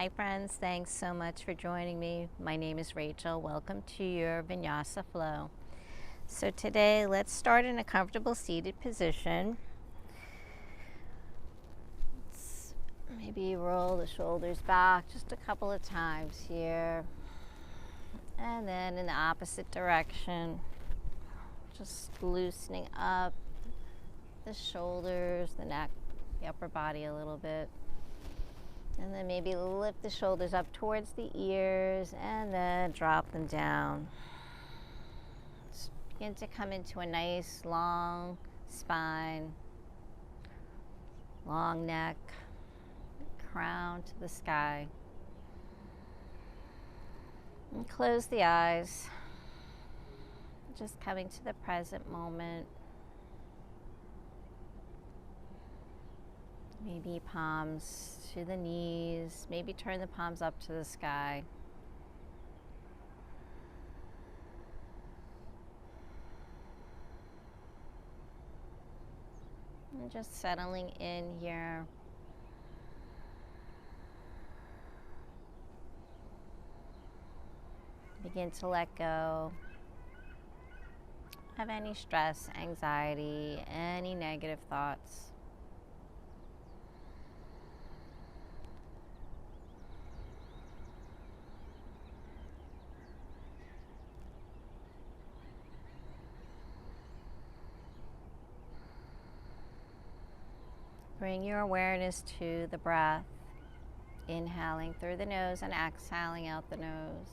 Hi friends, thanks so much for joining me. My name is Rachel. Welcome to your Vinyasa flow. So today, let's start in a comfortable seated position. Let's maybe roll the shoulders back just a couple of times here. And then in the opposite direction, just loosening up the shoulders, the neck, the upper body a little bit. And then maybe lift the shoulders up towards the ears and then drop them down. Just begin to come into a nice long spine, long neck, crown to the sky. And close the eyes, just coming to the present moment. Maybe palms to the knees, maybe turn the palms up to the sky. And just settling in here. Begin to let go of any stress, anxiety, any negative thoughts. Bring your awareness to the breath, inhaling through the nose and exhaling out the nose.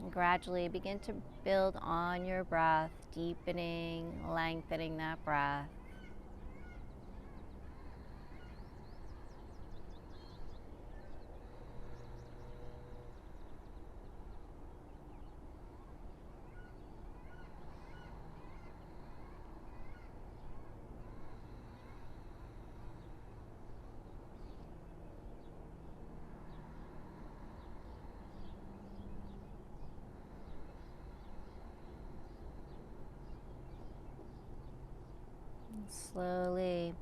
And gradually begin to build on your breath, deepening, lengthening that breath. Slowly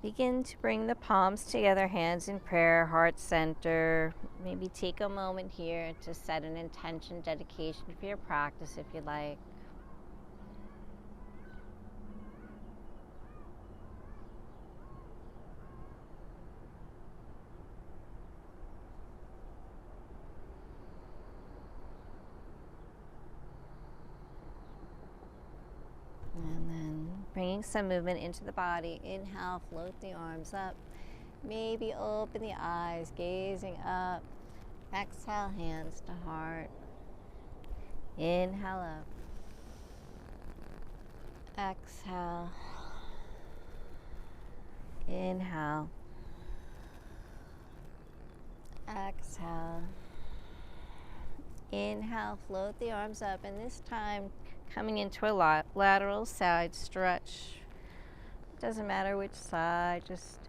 begin to bring the palms together, hands in prayer, heart center. Maybe take a moment here to set an intention, dedication for your practice if you like. And then bringing some movement into the body. Inhale, float the arms up. Maybe open the eyes, gazing up. Exhale, hands to heart. Inhale up. Exhale. Inhale. Exhale. Inhale, float the arms up, and this time coming into a lateral side stretch. Doesn't matter which side, just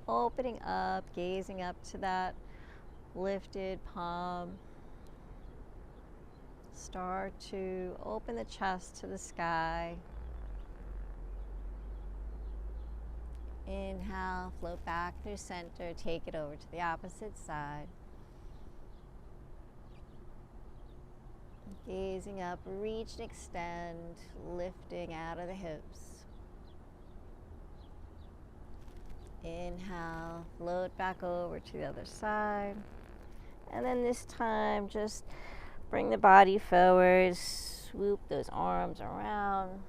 opening up, gazing up to that lifted palm. Start to open the chest to the sky. Inhale, float back through center, take it over to the opposite side. Gazing up, reach and extend, lifting out of the hips. Inhale, float back over to the other side. And then this time, just bring the body forward, swoop those arms around,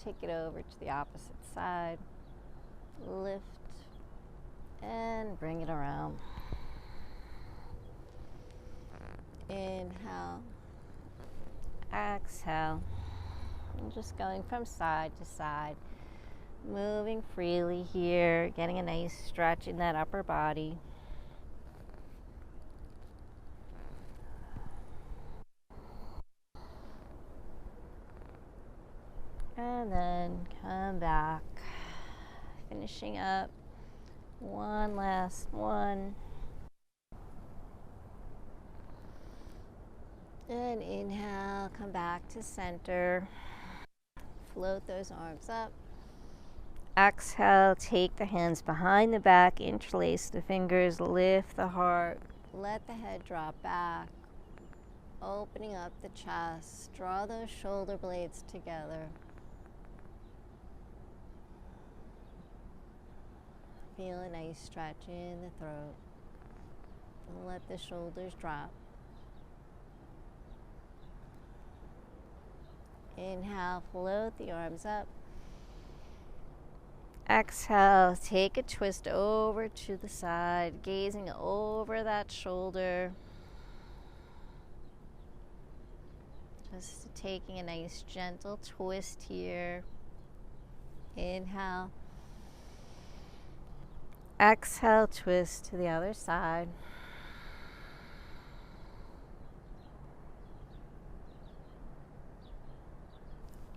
take it over to the opposite side. Lift and bring it around. Inhale. Exhale. And just going from side to side, moving freely here, getting a nice stretch in that upper body. And then come back, finishing up one last one. And inhale, come back to center. float those arms up. Exhale, take the hands behind the back, interlace the fingers, lift the heart, let the head drop back, opening up the chest, draw those shoulder blades together. Feel a nice stretch in the throat, and let the shoulders drop. Inhale, float the arms up. Exhale, take a twist over to the side, gazing over that shoulder. Just taking a nice gentle twist here. Inhale. Exhale, twist to the other side.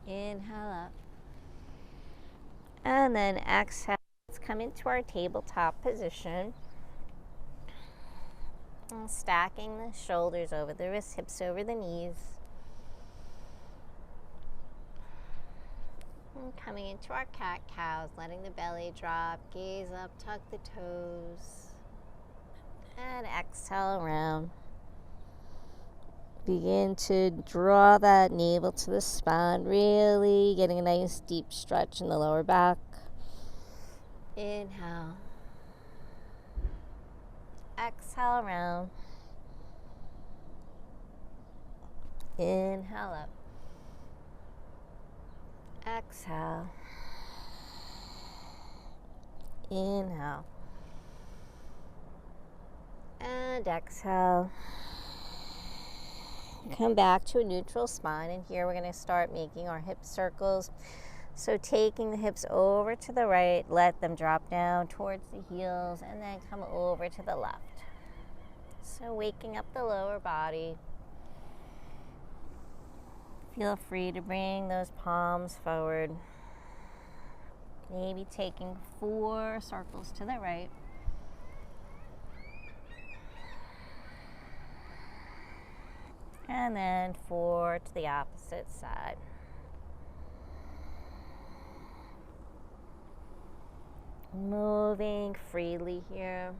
Inhale up. And then exhale. Let's come into our tabletop position. And stacking the shoulders over the wrists, hips over the knees. And coming into our cat-cows, letting the belly drop, gaze up, tuck the toes. And exhale around. Begin to draw that navel to the spine, really getting a nice deep stretch in the lower back. Inhale. Exhale around. Inhale up. Exhale. Inhale. And exhale. Come back to a neutral spine, and here we're going to start making our hip circles. So taking the hips over to the right, let them drop down towards the heels, and then come over to the left. So waking up the lower body. Feel free to bring those palms forward. Maybe taking 4 circles to the right. And then 4 to the opposite side. Moving freely here.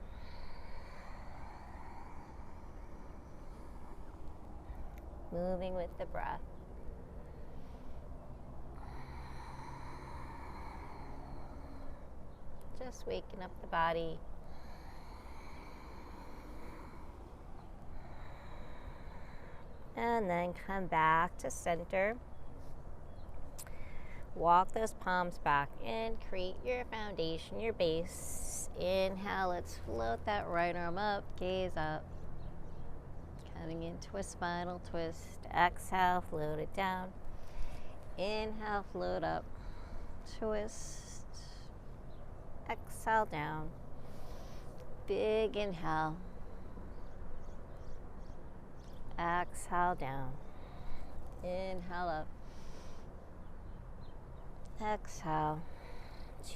Moving with the breath. Just waking up the body. And then come back to center. Walk those palms back in. Create your foundation, your base. Inhale, let's float that right arm up. Gaze up. Coming into a spinal twist. Exhale, float it down. Inhale, float up. Twist. Exhale, down. Big inhale. Exhale down. Inhale up. Exhale.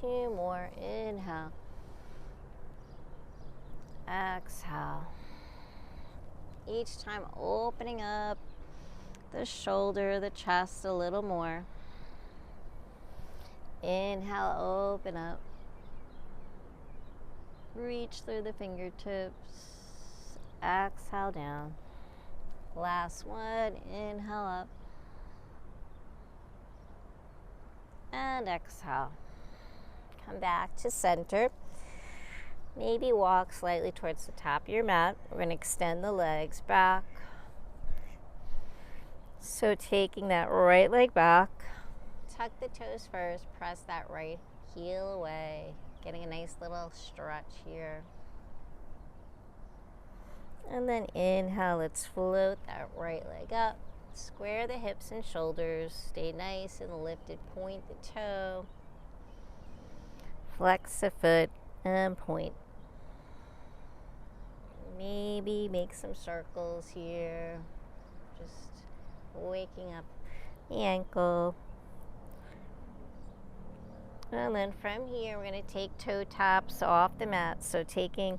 2 more. Inhale. Exhale. Each time opening up the shoulder, the chest a little more. Inhale, open up. Reach through the fingertips. Exhale down. Last one, inhale up. And exhale. Come back to center. Maybe walk slightly towards the top of your mat. We're going to extend the legs back. So taking that right leg back. Tuck the toes first. Press that right heel away. Getting a nice little stretch here. And then inhale, let's float that right leg up. Square the hips and shoulders. Stay nice and lifted. Point the toe. Flex the foot and point. Maybe make some circles here. Just waking up the ankle. And then from here, we're going to take toe taps off the mat. So taking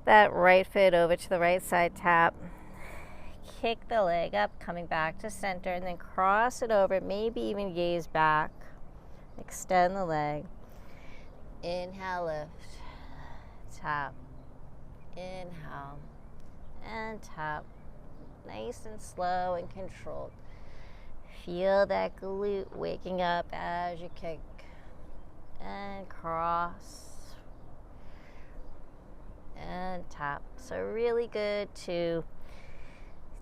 that right foot over to the right side tap. Kick the leg up, coming back to center, and then cross it over, maybe even gaze back. Extend the leg. Inhale, lift. Tap. Inhale. And tap. Nice and slow and controlled. Feel that glute waking up as you kick. And cross. And tap. So really good to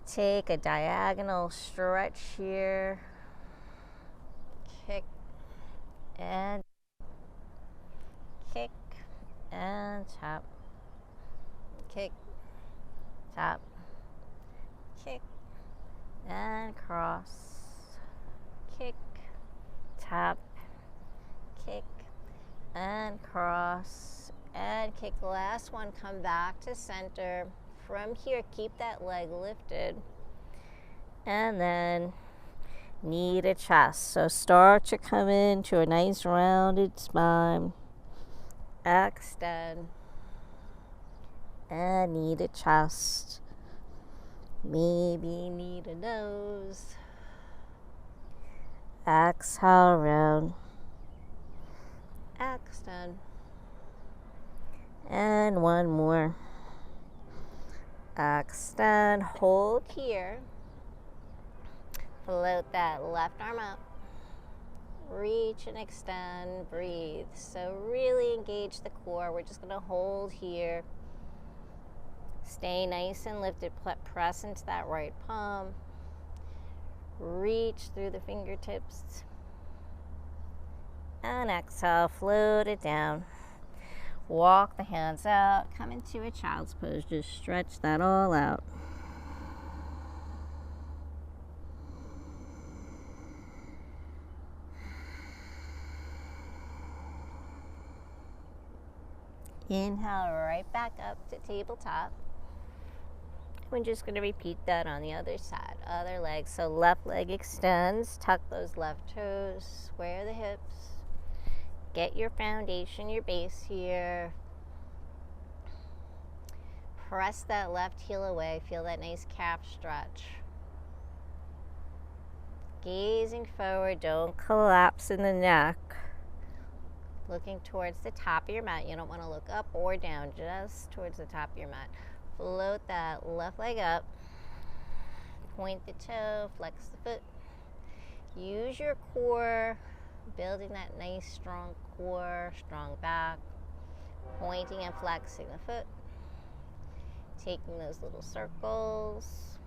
take a diagonal stretch here. Kick and kick and tap. Kick, tap, kick and cross. Kick, tap, kick and cross and kick. Last one, come back to center. From here, keep that leg lifted, and then knee to chest. So start to come into a nice rounded spine. Extend, and knee to chest. Maybe knee to nose. Exhale, round. Extend. And one more. Extend, hold here. Float that left arm up. Reach and extend, breathe. So really engage the core. We're just gonna hold here. Stay nice and lifted. Press into that right palm. Reach through the fingertips. And exhale, float it down. Walk the hands out. Come into a child's pose. Just stretch that all out. Inhale right back up to tabletop. We're just going to repeat that on the other side. Other leg. So left leg extends. Tuck those left toes. Square the hips. Get your foundation, your base here. Press that left heel away. Feel that nice calf stretch. Gazing forward. Don't collapse in the neck. Looking towards the top of your mat. You don't want to look up or down, just towards the top of your mat. Float that left leg up. Point the toe, flex the foot. Use your core, building that nice strong core, strong back. Pointing and flexing the foot. Taking those little circles.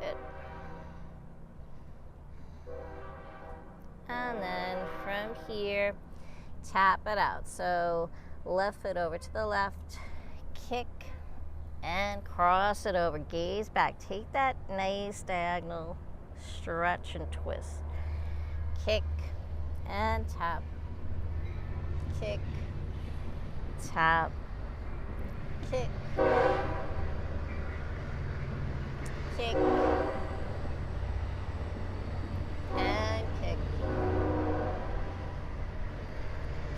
Good. And then from here, tap it out. So left foot over to the left, kick and cross it over. Gaze back. Take that nice diagonal stretch and twist. Kick and tap. Kick, tap, kick, kick, and kick,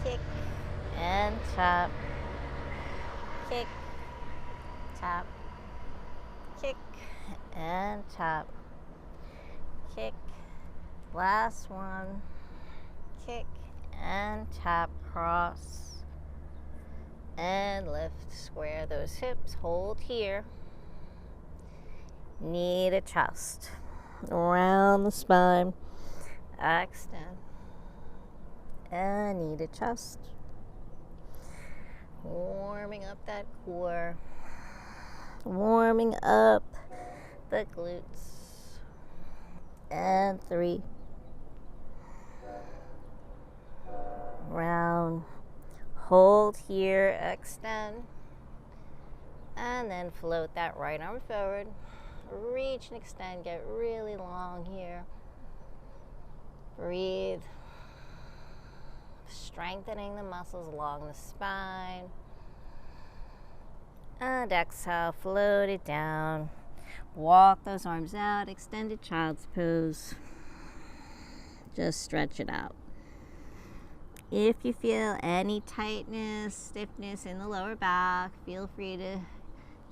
kick, and tap, kick, tap, kick, and tap, kick, last one, kick, and tap, cross, and lift, square those hips, hold here, knee to chest, around the spine, extend, and knee to chest, warming up that core, warming up the glutes, and 3, round, hold here, extend, and then float that right arm forward, reach and extend, get really long here, breathe, strengthening the muscles along the spine, and exhale, float it down, walk those arms out, extended child's pose, just stretch it out. If you feel any tightness, stiffness in the lower back, feel free to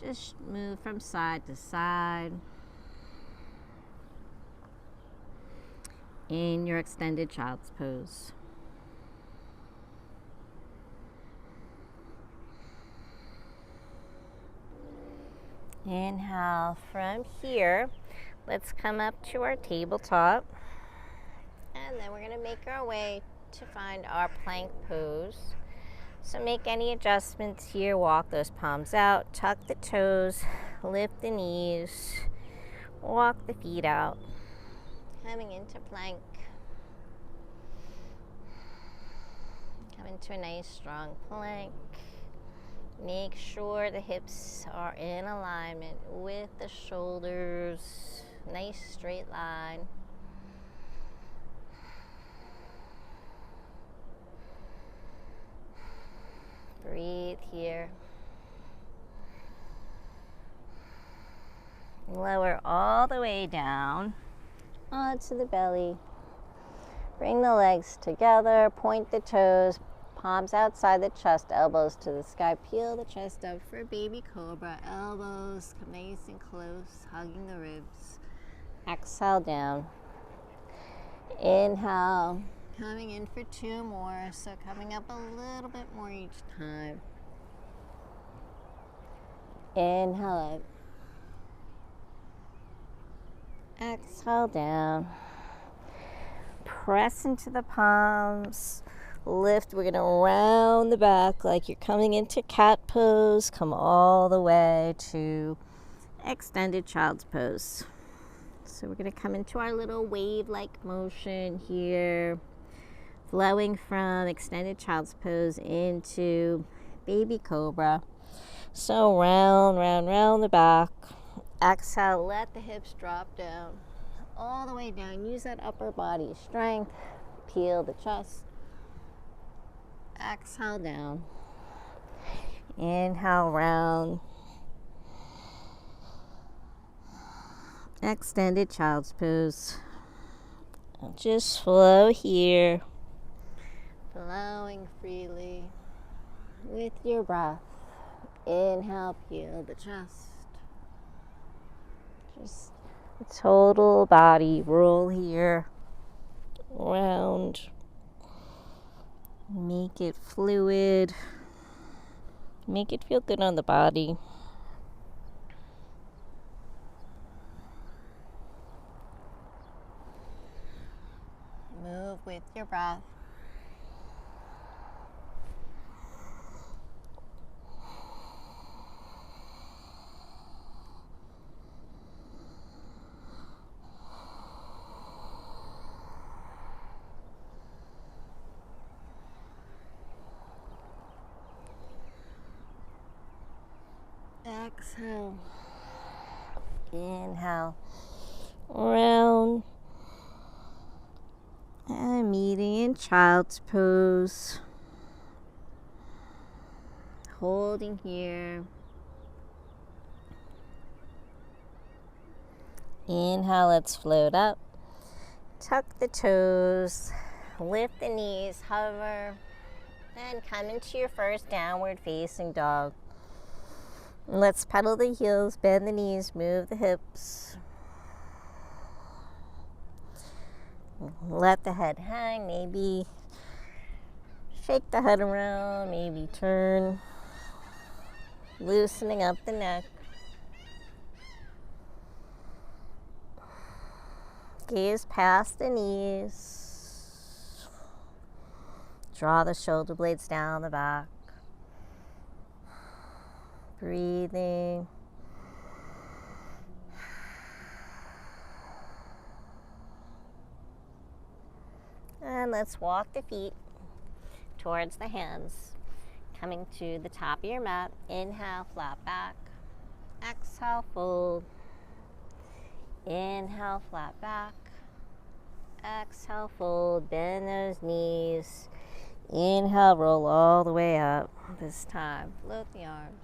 just move from side to side in your extended child's pose. Inhale from here. Let's come up to our tabletop. And then we're going to make our way to find our plank pose. So make any adjustments here. Walk those palms out, tuck the toes, lift the knees, walk the feet out. Coming into plank. Come into a nice strong plank. Make sure the hips are in alignment with the shoulders. Nice straight line. Breathe here. Lower all the way down onto the belly. Bring the legs together, point the toes, palms outside the chest, elbows to the sky. Peel the chest up for baby cobra. Elbows come nice and close, hugging the ribs. Exhale down. Inhale. Coming in for 2 more, so coming up a little bit more each time. Inhale up. Exhale down. Press into the palms. Lift. We're going to round the back like you're coming into cat pose. Come all the way to extended child's pose. So we're going to come into our little wave-like motion here. Flowing from extended child's pose into baby cobra. So round the back. Exhale, let the hips drop down. All the way down. Use that upper body strength. Peel the chest. Exhale down. Inhale, round. Extended child's pose. Just flow here. Flowing freely with your breath. Inhale, peel the chest. Just a total body roll here. Round. Make it fluid. Make it feel good on the body. Move with your breath. Exhale. Inhale. Round. And meeting in child's pose. Holding here. Inhale, let's float up. Tuck the toes. Lift the knees, hover. And come into your first downward facing dog. Let's pedal the heels, bend the knees, move the hips. Let the head hang, maybe shake the head around, maybe turn. Loosening up the neck. Gaze past the knees. Draw the shoulder blades down the back. Breathing. And let's walk the feet towards the hands. Coming to the top of your mat. Inhale, flat back. Exhale, fold. Inhale, flat back. Exhale, fold. Bend those knees. Inhale, roll all the way up. This time, float the arms.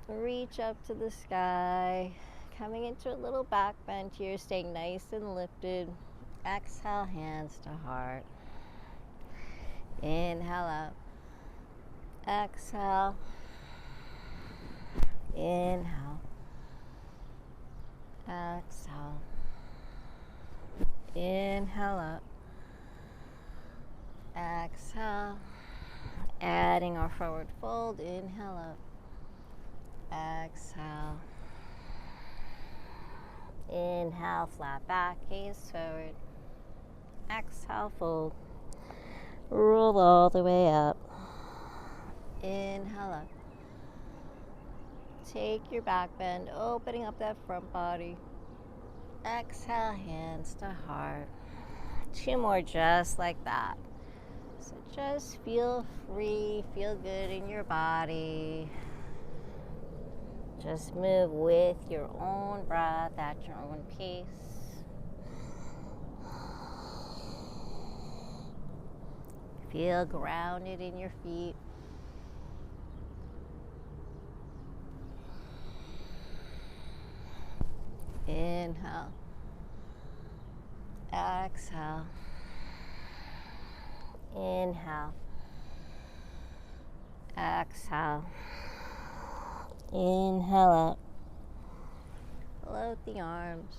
Reach up to the sky. Coming into a little back bend here, staying nice and lifted. Exhale, hands to heart. Inhale up. Exhale. Inhale. Exhale. Inhale up. Exhale. Adding our forward fold. Inhale up. Exhale. Inhale, flat back, gaze forward. Exhale, fold. Roll all the way up. Inhale up. Take your back bend, opening up that front body. Exhale, hands to heart. 2 more just like that. So just feel free, feel good in your body. Just move with your own breath at your own pace. Feel grounded in your feet. Inhale. Exhale. Inhale. Exhale. Inhale up. Float the arms.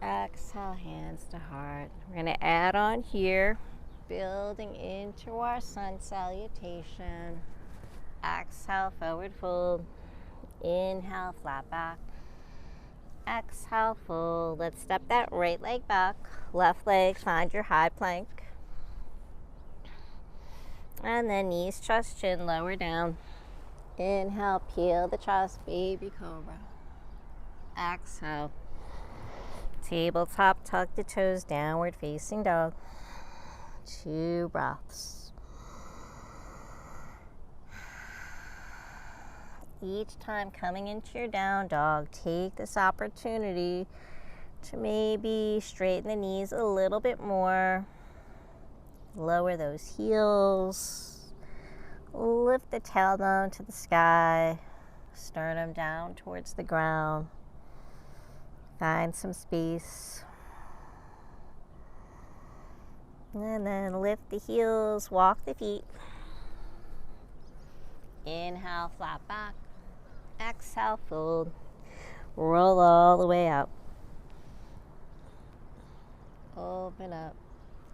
Exhale, hands to heart. We're going to add on here, building into our sun salutation. Exhale, forward fold. Inhale, flat back. Exhale, fold. Let's step that right leg back. Left leg, find your high plank. And then knees, chest, chin, lower down. Inhale, peel the chest, baby cobra. Exhale. Tabletop, tuck the toes, downward facing dog. 2 breaths. Each time coming into your down dog, take this opportunity to maybe straighten the knees a little bit more. Lower those heels. Lift the tailbone to the sky. Sternum down towards the ground. Find some space. And then lift the heels, walk the feet. Inhale, flat back. Exhale, fold. Roll all the way up. Open up.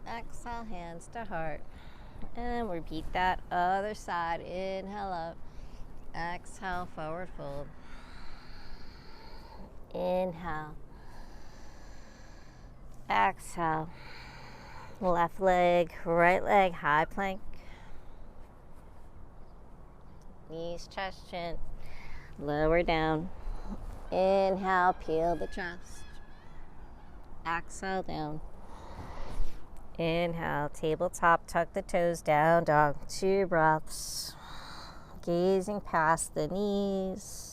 Exhale, hands to heart. And repeat that other side. Inhale up. Exhale, forward fold. Inhale. Exhale. Left leg, right leg, high plank. Knees, chest, chin. Lower down. Inhale, peel the chest. Exhale, down. Inhale, tabletop, tuck the toes, down dog. 2 breaths. Gazing past the knees.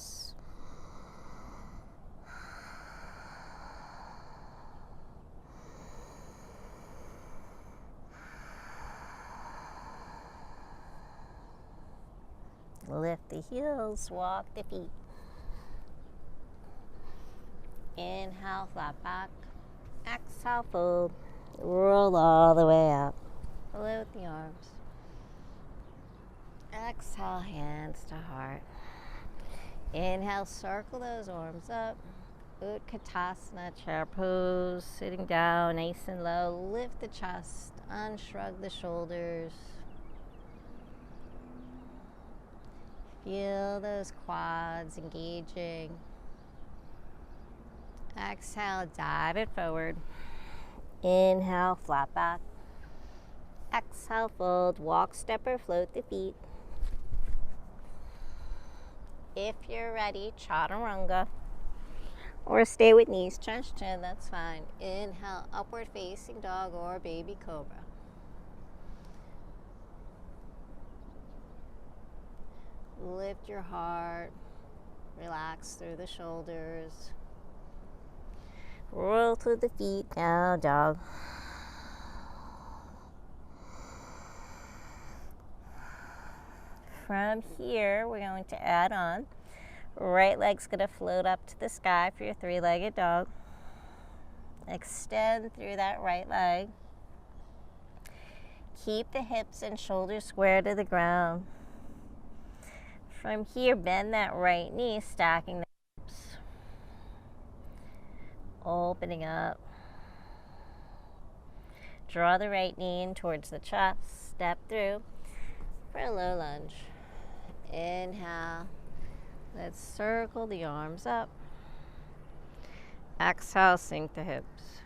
Lift the heels, walk the feet. Inhale, flat back. Exhale, fold. Roll all the way up. Float the arms. Exhale, hands to heart. Inhale, circle those arms up. Utkatasana, chair pose. Sitting down, nice and low. Lift the chest, unshrug the shoulders. Feel those quads engaging. Exhale, dive it forward. Inhale, flat back. Exhale, fold. Walk, step, or float the feet. If you're ready, chaturanga. Or stay with knees, chest, chin, that's fine. Inhale, upward facing dog or baby cobra. Lift your heart. Relax through the shoulders. Roll through the feet, down dog. From here, we're going to add on. Right leg's going to float up to the sky for your 3-legged dog. Extend through that right leg. Keep the hips and shoulders square to the ground. From here, bend that right knee, stacking the hips. Opening up. Draw the right knee in towards the chest. Step through for a low lunge. Inhale. Let's circle the arms up. Exhale, sink the hips.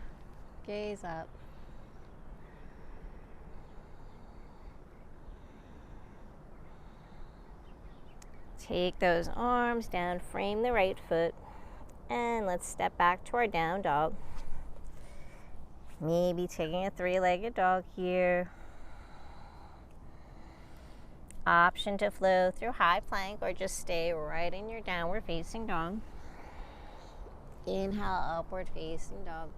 Gaze up. Take those arms down, frame the right foot, and let's step back to our down dog. Maybe taking a three-legged dog here. Option to flow through high plank or just stay right in your downward facing dog. Inhale, upward facing dog.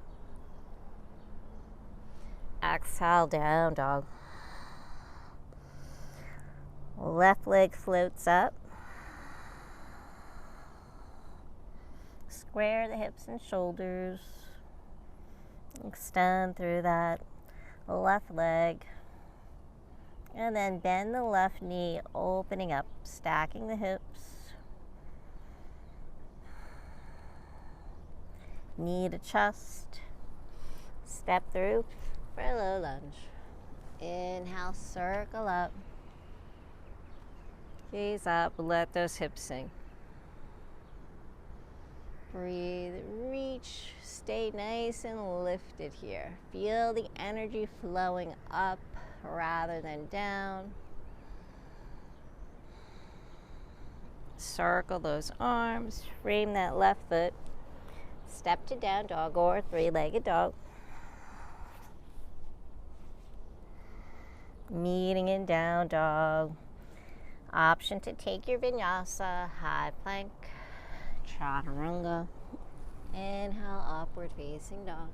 Exhale, down dog. Left leg floats up. Square the hips and shoulders. Extend through that left leg. And then bend the left knee, opening up, stacking the hips. Knee to chest. Step through for a low lunge. Inhale, circle up. Gaze up, let those hips sink. Breathe, reach, stay nice and lifted here. Feel the energy flowing up rather than down. Circle those arms, frame that left foot. Step to down dog or three-legged dog. Meeting in down dog. Option to take your vinyasa, high plank, chaturanga. Inhale, upward facing dog.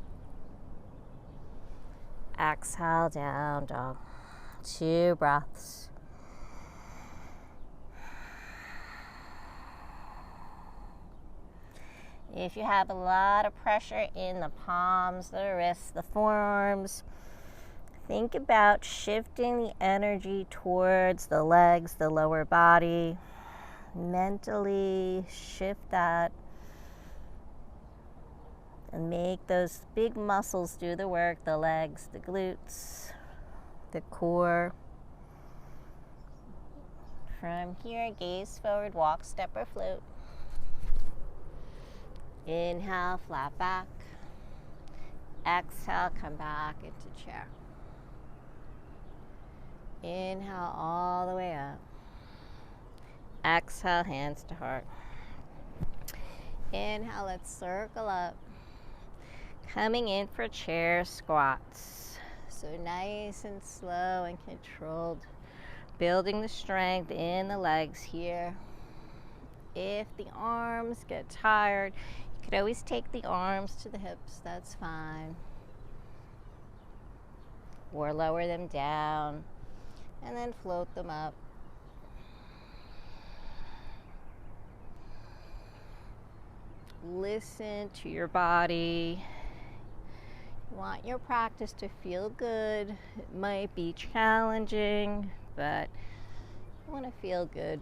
Exhale, down dog. 2 breaths. If you have a lot of pressure in the palms, the wrists, the forearms, think about shifting the energy towards the legs, the lower body. Mentally shift that and make those big muscles do the work, the legs, the glutes, the core. From here, gaze forward, walk, step, or float. Inhale, flat back. Exhale, come back into chair. Inhale all the way up. Exhale, hands to heart. Inhale, let's circle up. Coming in for chair squats. So nice and slow and controlled. Building the strength in the legs here. If the arms get tired, you could always take the arms to the hips, that's fine. Or lower them down and then float them up. Listen to your body. You want your practice to feel good. It might be challenging, but you want to feel good.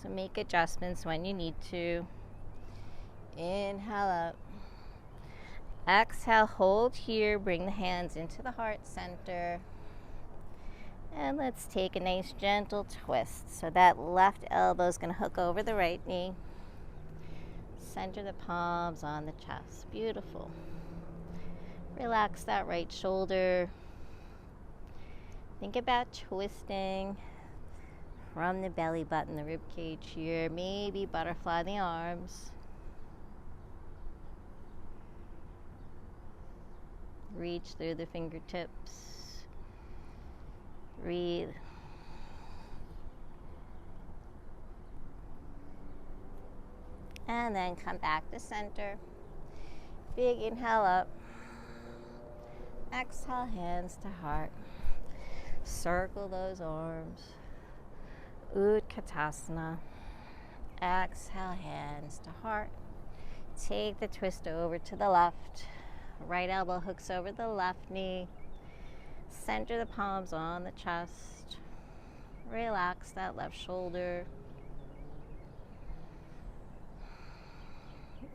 So make adjustments when you need to. Inhale up. Exhale, hold here. Bring the hands into the heart center. And let's take a nice gentle twist. So that left elbow is going to hook over the right knee. Center the palms on the chest. Beautiful. Relax that right shoulder. Think about twisting from the belly button, the rib cage here. Maybe butterfly the arms. Reach through the fingertips. Breathe. And then come back to center. Big inhale up. Exhale, hands to heart. Circle those arms. Utkatasana. Exhale, hands to heart. Take the twist over to the left. Right elbow hooks over the left knee. center the palms on the chest. Relax that left shoulder.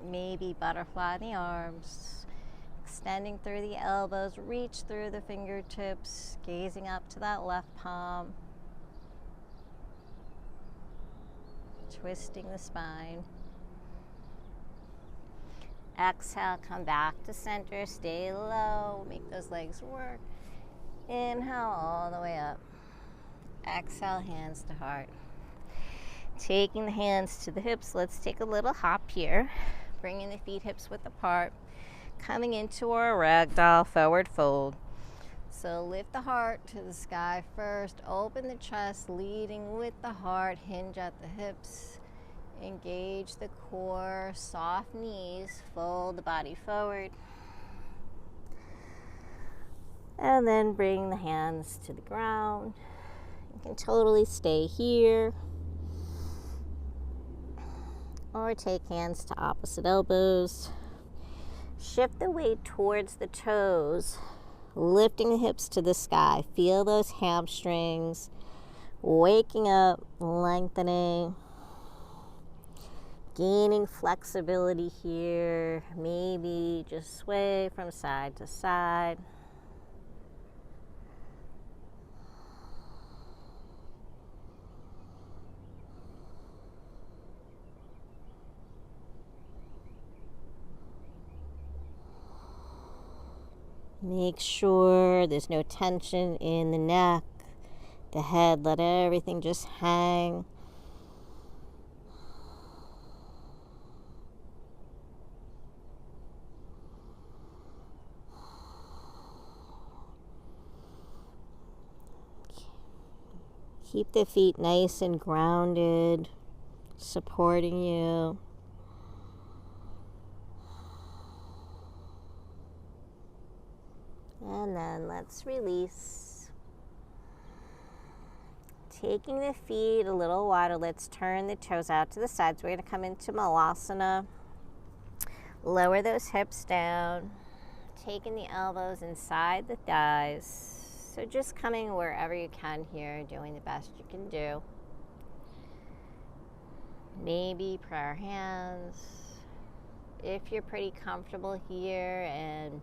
Maybe butterfly in the arms. Extending through the elbows, reach through the fingertips, gazing up to that left palm. Twisting the spine. Exhale, come back to center, stay low, make those legs work. Inhale all the way up. Exhale, hands to heart. Taking the hands to the hips, let's take a little hop here. Bringing the feet hips width apart. Coming into our ragdoll forward fold. So lift the heart to the sky first. Open the chest, leading with the heart. Hinge at the hips. Engage the core. Soft knees. Fold the body forward. And then bring the hands to the ground. You can totally stay here. Or take hands to opposite elbows. Shift the weight towards the toes, lifting the hips to the sky. Feel those hamstrings, waking up, lengthening, gaining flexibility here. Maybe just sway from side to side. Make sure there's no tension in the neck, the head. Let everything just hang. Keep the feet nice and grounded, supporting you. And then let's release. Taking the feet a little wider, let's turn the toes out to the sides. We're going to come into Malasana. Lower those hips down. Taking the elbows inside the thighs. So just coming wherever you can here, doing the best you can do. Maybe prayer hands. If you're pretty comfortable here and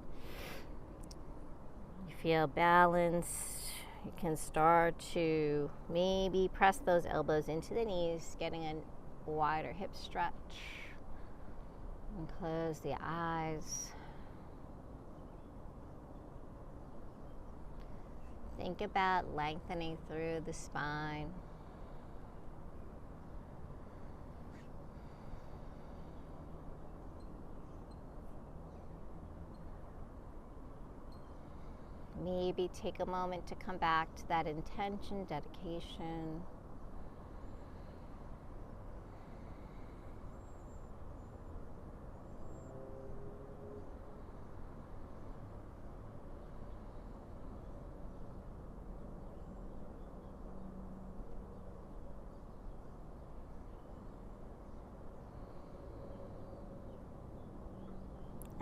feel balanced, you can start to maybe press those elbows into the knees, getting a wider hip stretch. And close the eyes. Think about lengthening through the spine. Maybe take a moment to come back to that intention, dedication.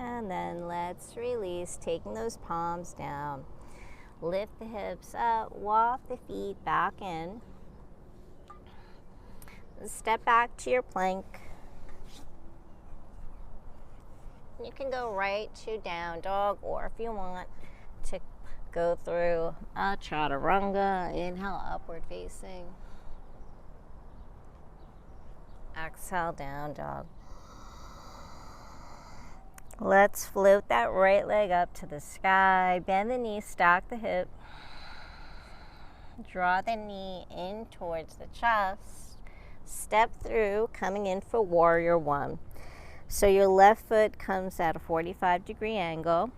And then let's release, taking those palms down. Lift the hips up, walk the feet back in. Step back to your plank. You can go right to down dog, or if you want to go through a chaturanga, inhale, upward facing. Exhale, down dog. Let's float that right leg up to the sky. Bend the knee, stack the hip. Draw the knee in towards the chest. Step through, coming in for warrior one. So your left foot comes at a 45-degree angle.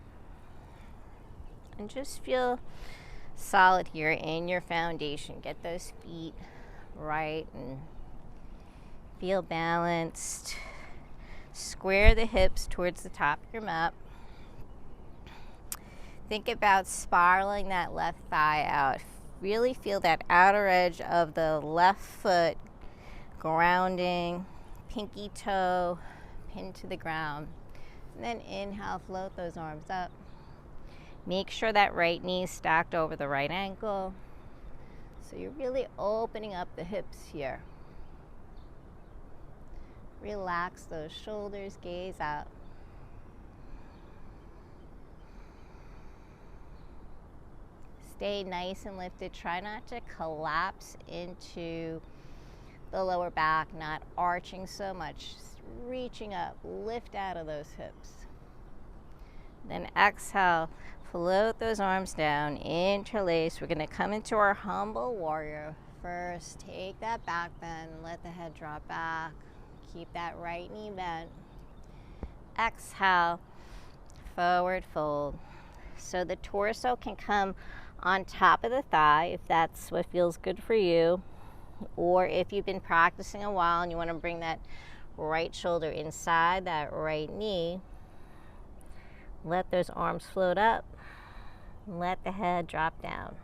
And just feel solid here in your foundation. Get those feet right and feel balanced. Square the hips towards the top of your mat. Think about spiraling that left thigh out. Really feel that outer edge of the left foot grounding, pinky toe pinned to the ground. And then inhale, float those arms up. Make sure that right knee is stacked over the right ankle. So you're really opening up the hips here. Relax those shoulders, gaze out. Stay nice and lifted. Try not to collapse into the lower back, not arching so much. Just reaching up, lift out of those hips. Then exhale, float those arms down, interlace. We're going to come into our humble warrior. First, take that back bend, let the head drop back. Keep that right knee bent. Exhale, forward fold. So the torso can come on top of the thigh if that's what feels good for you. Or if you've been practicing a while and you want to bring that right shoulder inside that right knee, let those arms float up. Let the head drop down.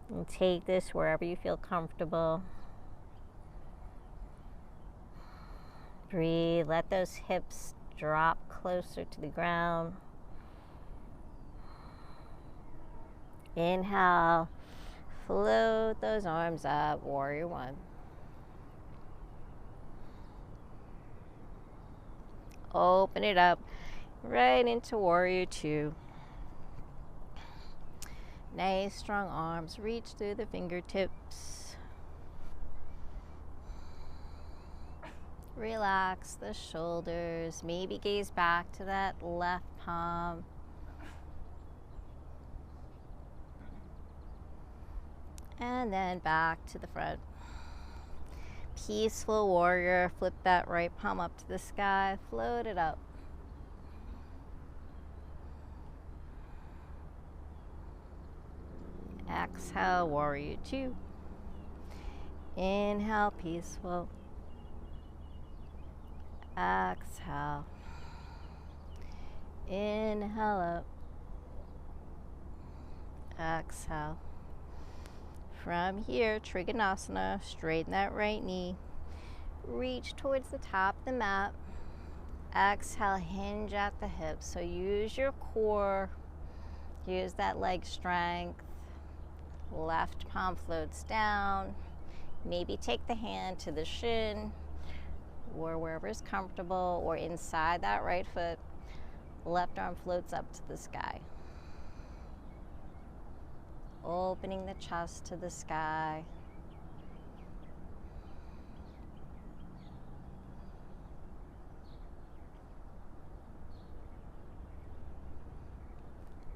And take this wherever you feel comfortable. Breathe. Let those hips drop closer to the ground. Inhale. Float those arms up. Warrior one. Open it up right into warrior two. Nice strong arms. Reach through the fingertips. Relax the shoulders. Maybe gaze back to that left palm. And then back to the front. Peaceful warrior. Flip that right palm up to the sky. Float it up. Exhale, warrior two. Inhale, peaceful. Exhale. Inhale up. Exhale. From here, Trikonasana, straighten that right knee. Reach towards the top of the mat. Exhale, hinge at the hips. So use your core. Use that leg strength. Left palm floats down. Maybe take the hand to the shin or wherever is comfortable, or inside that right foot. Left arm floats up to the sky. Opening the chest to the sky.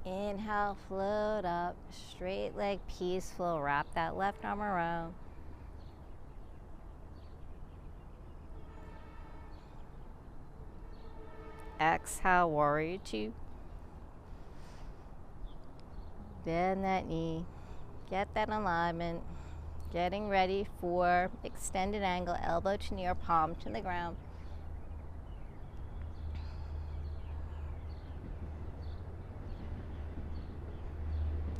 Inhale, float up, straight leg, peaceful. Wrap that left arm around. Exhale, warrior two. Bend that knee. Get that alignment. Getting ready for extended angle, elbow to knee or palm to the ground.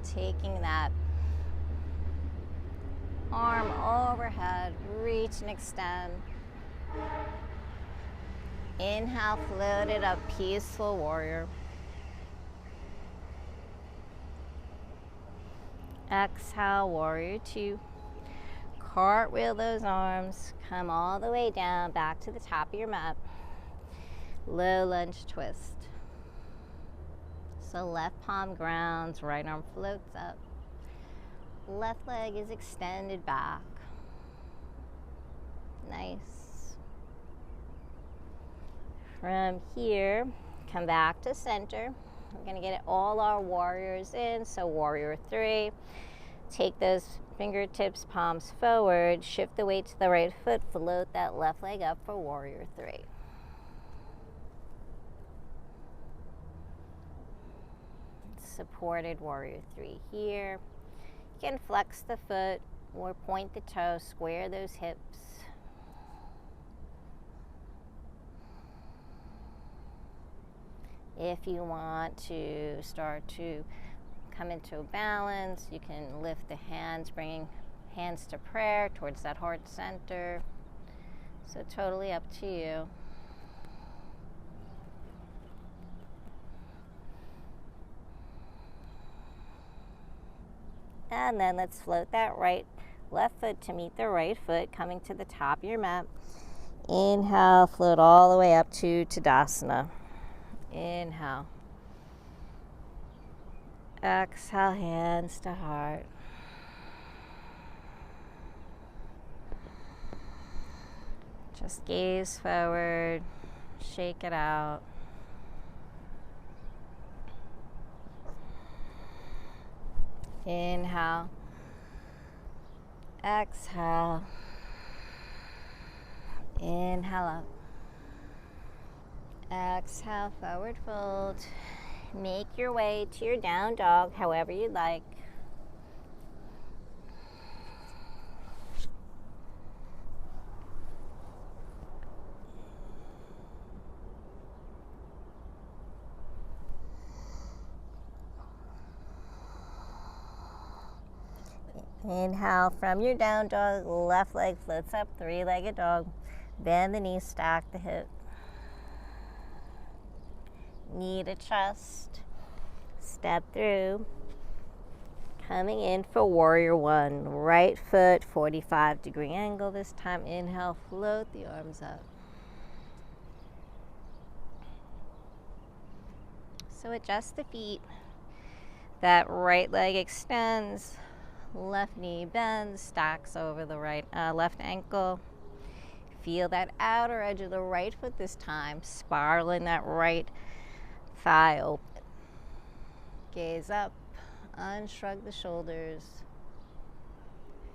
Taking that arm overhead, reach and extend. Inhale, float it up, peaceful warrior. Exhale, warrior two. Cartwheel those arms, come all the way down, back to the top of your mat. Low lunge twist. So left palm grounds, right arm floats up. Left leg is extended back. Nice. From here, come back to center. We're going to get all our warriors in. So warrior three. Take those fingertips, palms forward. Shift the weight to the right foot. Float that left leg up for warrior three. Supported warrior three here. You can flex the foot or point the toe, square those hips. If you want to start to come into a balance, you can lift the hands, bringing hands to prayer towards that heart center. So totally up to you. And then let's float that left foot to meet the right foot, coming to the top of your mat. Inhale, float all the way up to Tadasana. Inhale. Exhale, hands to heart. Just gaze forward, shake it out. Inhale. Exhale. Inhale up. Exhale, forward fold. Make your way to your down dog, however you'd like. Inhale from your down dog, left leg floats up, three-legged dog. Bend the knees, stack the hip. Knee to chest. Step through. Coming in for warrior one. Right foot, 45-degree angle this time. Inhale, float the arms up. So adjust the feet. That right leg extends. Left knee bends, stacks over the left ankle. Feel that outer edge of the right foot this time, spiraling that right thigh open. Gaze up, unshrug the shoulders.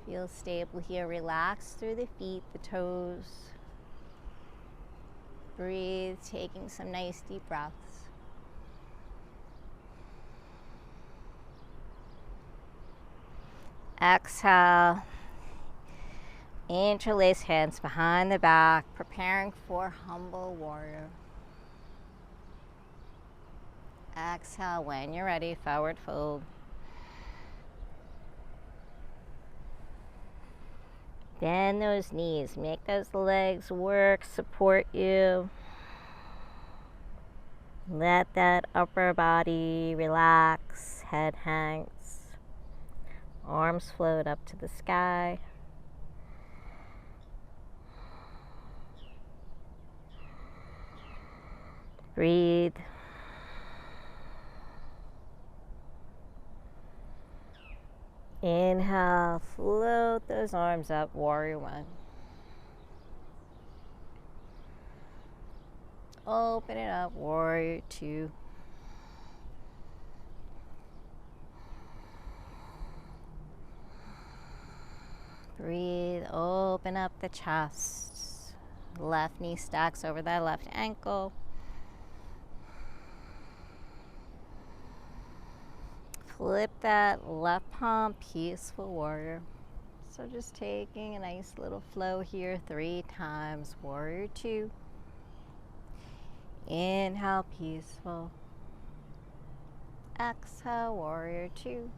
Feel stable here, relax through the feet, the toes. Breathe, taking some nice deep breaths. Exhale. Interlace hands behind the back, preparing for humble warrior. Exhale, when you're ready, forward fold. Bend those knees, make those legs work, support you. Let that upper body relax, head hangs. Arms float up to the sky. Breathe. Inhale, float those arms up, warrior one. Open it up, warrior two. Breathe, open up the chest. Left knee stacks over that left ankle. Flip that left palm, peaceful warrior. So just taking a nice little flow here 3 times. Warrior two. Inhale, peaceful. Exhale, warrior two.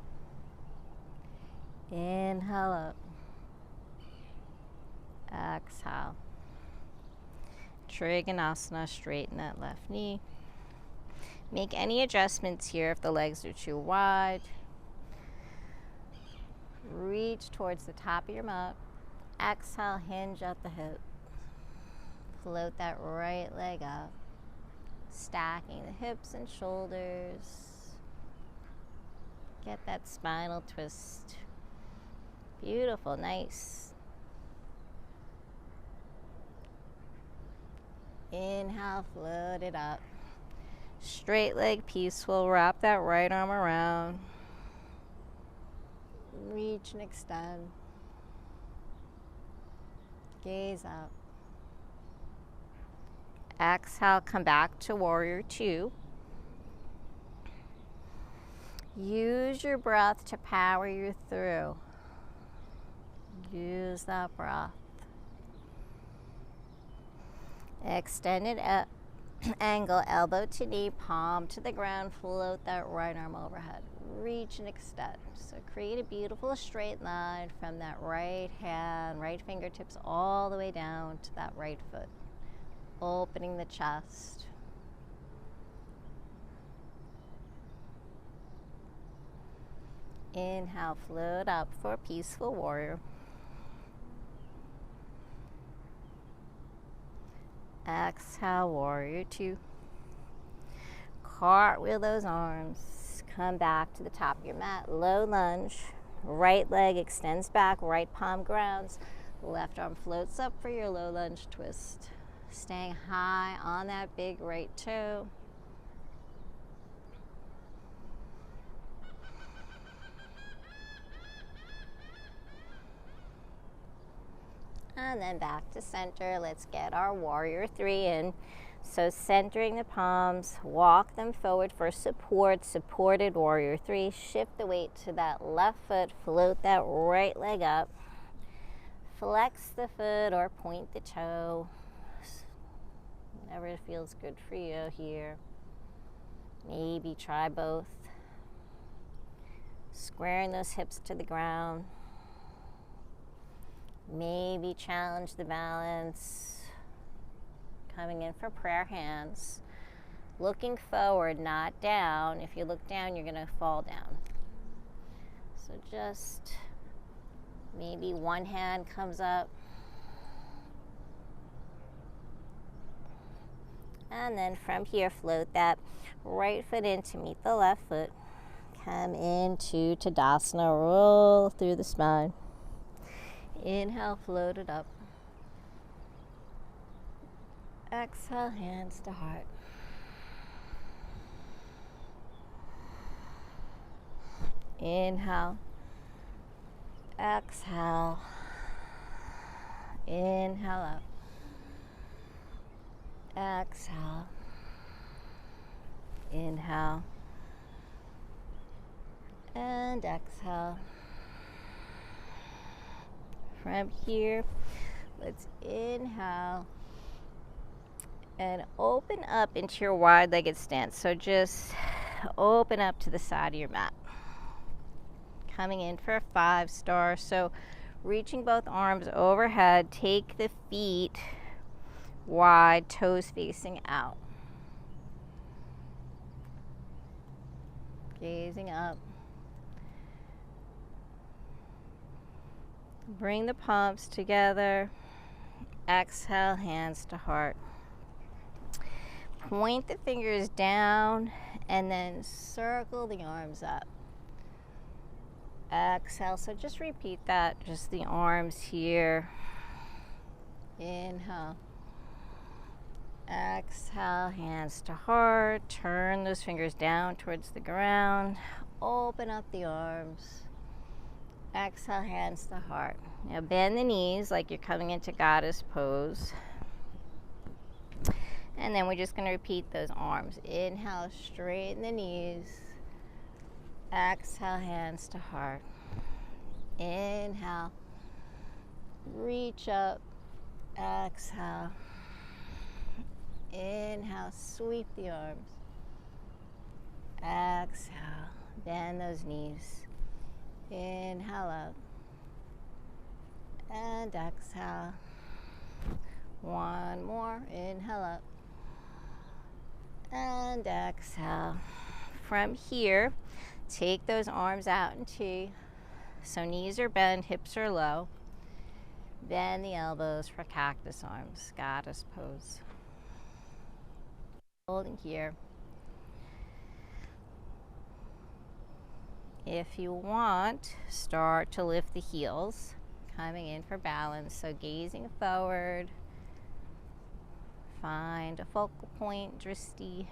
Inhale up. Exhale. Trikonasana, straighten that left knee. Make any adjustments here if the legs are too wide. Reach towards the top of your mat. Exhale, hinge at the hip. Float that right leg up. Stacking the hips and shoulders. Get that spinal twist. Beautiful, nice. Inhale, float it up. Straight leg, peaceful. Wrap that right arm around. Reach and extend. Gaze up. Exhale, come back to warrior two. Use your breath to power you through. Use that breath. Extended angle, elbow to knee, palm to the ground. Float that right arm overhead. Reach and extend. So create a beautiful straight line from that right hand, right fingertips all the way down to that right foot. Opening the chest. Inhale, float up for peaceful warrior. Exhale, warrior two. Cartwheel those arms. Come back to the top of your mat. Low lunge. Right leg extends back. Right palm grounds. Left arm floats up for your low lunge twist. Staying high on that big right toe. And then back to center. Let's get our warrior three in. So centering the palms, walk them forward for support, supported warrior three. Shift the weight to that left foot, float that right leg up. Flex the foot or point the toe. Whatever feels good for you here. Maybe try both. Squaring those hips to the ground. Maybe challenge the balance. Coming in for prayer hands. Looking forward, not down. If you look down, you're going to fall down. So just maybe one hand comes up. And then from here, float that right foot in to meet the left foot. Come into Tadasana, roll through the spine. Inhale, float it up. Exhale, hands to heart. Inhale. Exhale. Inhale up. Exhale. Inhale. And exhale. From here, let's inhale and open up into your wide-legged stance. So just open up to the side of your mat. Coming in for a 5-star. So reaching both arms overhead, take the feet wide, toes facing out. Gazing up. Bring the palms together. Exhale, hands to heart. Point the fingers down and then circle the arms up. Exhale, so just repeat that, just the arms here. Inhale. Exhale, hands to heart. Turn those fingers down towards the ground. Open up the arms. Exhale, hands to heart. Now bend the knees like you're coming into goddess pose. And then we're just going to repeat those arms. Inhale, straighten the knees. Exhale, hands to heart. Inhale. Reach up. Exhale. Inhale, sweep the arms. Exhale, bend those knees. Inhale up. And exhale. One more. Inhale up. And exhale. From here, take those arms out in T. So knees are bent, hips are low. Bend the elbows for cactus arms, goddess pose. Holding here. If you want, start to lift the heels, coming in for balance. So gazing forward. Find a focal point, drishti,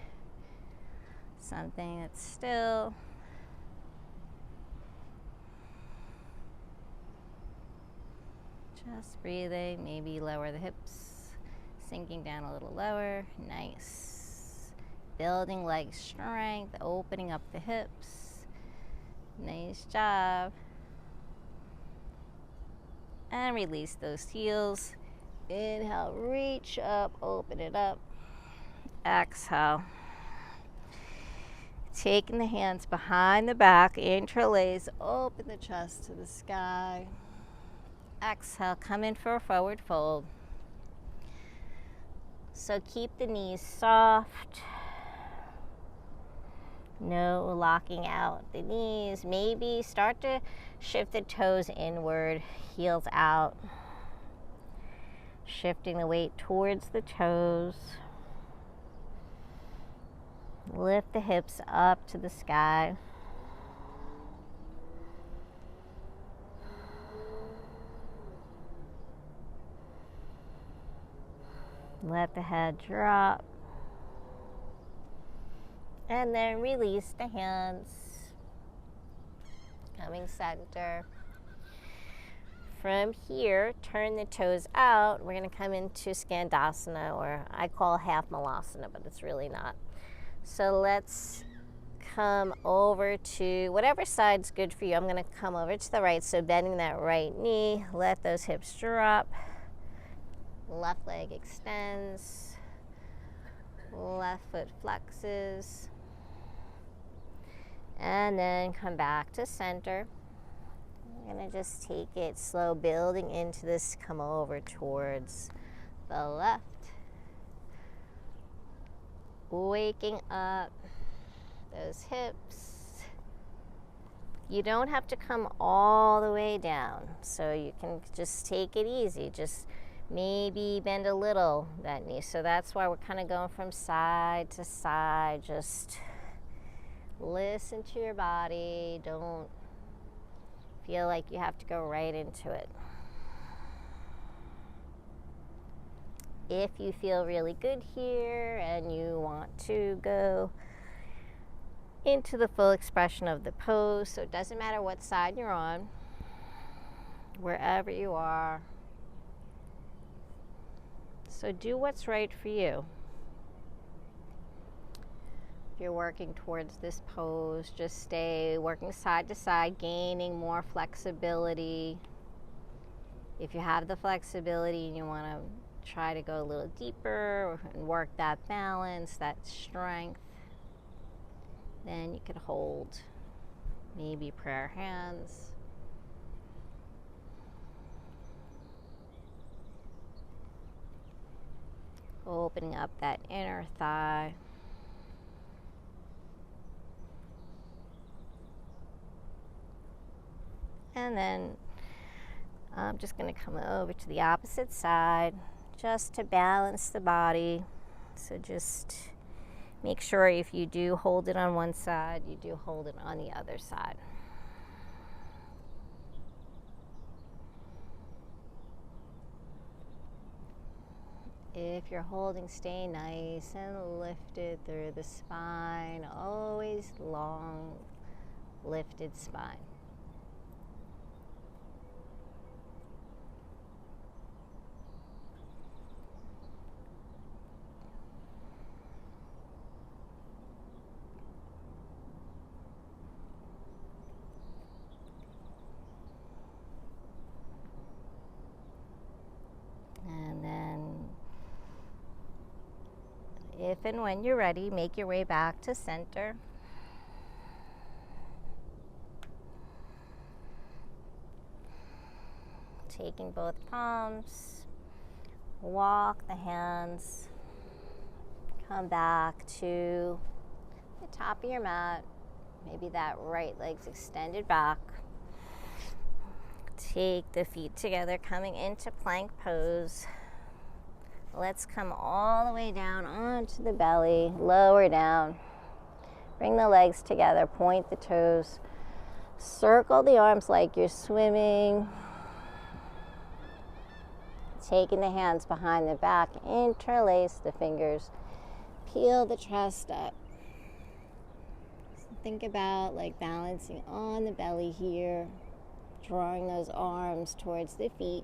something that's still. Just breathing, maybe lower the hips, sinking down a little lower. Nice. Building leg strength, opening up the hips. Nice job. And release those heels. Inhale, reach up, open it up. Exhale. Taking the hands behind the back, interlace, open the chest to the sky. Exhale, come in for a forward fold. So keep the knees soft. No locking out the knees. Maybe start to shift the toes inward, heels out. Shifting the weight towards the toes. Lift the hips up to the sky. Let the head drop. And then release the hands. Coming center. From here, turn the toes out. We're going to come into Skandasana, or I call half Malasana, but it's really not. So let's come over to whatever side's good for you. I'm going to come over to the right, so bending that right knee. Let those hips drop. Left leg extends. Left foot flexes. And then come back to center. I'm going to just take it slow, building into this, come over towards the left. Waking up those hips. You don't have to come all the way down, so you can just take it easy. Just maybe bend a little that knee. So that's why we're kind of going from side to side. Just listen to your body. Don't feel like you have to go right into it. If you feel really good here and you want to go into the full expression of the pose, so it doesn't matter what side you're on, wherever you are. So do what's right for you. If you're working towards this pose, just stay working side to side, gaining more flexibility. If you have the flexibility and you want to try to go a little deeper and work that balance, that strength, then you could hold maybe prayer hands. Opening up that inner thigh. And then I'm just going to come over to the opposite side just to balance the body. So just make sure if you do hold it on one side, you do hold it on the other side. If you're holding, stay nice and lifted through the spine. Always long, lifted spine. And then, if and when you're ready, make your way back to center. Taking both palms, walk the hands, come back to the top of your mat. Maybe that right leg's extended back. Take the feet together, coming into plank pose. Let's come all the way down onto the belly, lower down. Bring the legs together, point the toes. Circle the arms like you're swimming. Taking the hands behind the back, interlace the fingers. Peel the chest up. So think about like balancing on the belly here. Drawing those arms towards the feet.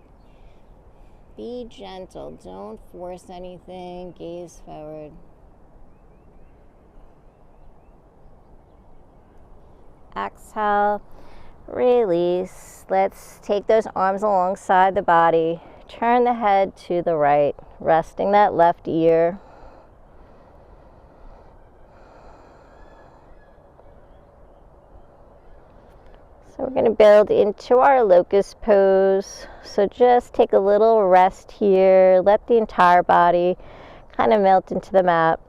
Be gentle, don't force anything, gaze forward. Exhale, release. Let's take those arms alongside the body. Turn the head to the right, resting that left ear. So we're going to build into our locust pose. So just take a little rest here. Let the entire body kind of melt into the mat.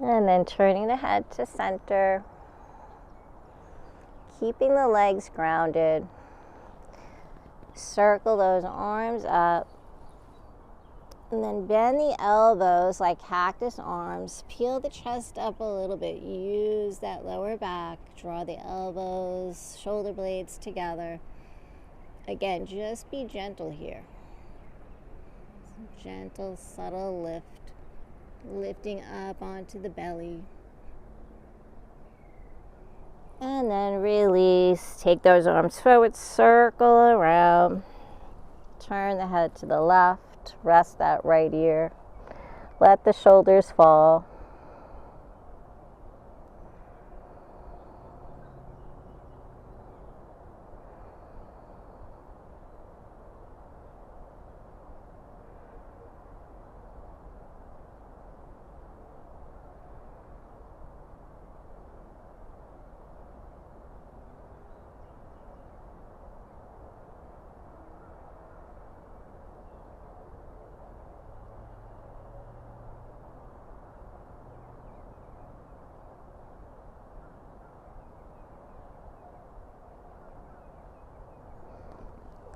And then turning the head to center, keeping the legs grounded. Circle those arms up. And then bend the elbows like cactus arms. Peel the chest up a little bit. Use that lower back. Draw the elbows, shoulder blades together. Again, just be gentle here. Gentle, subtle lift. Lifting up onto the belly. And then release. Take those arms forward, circle around. Turn the head to the left. Rest that right ear. Let the shoulders fall.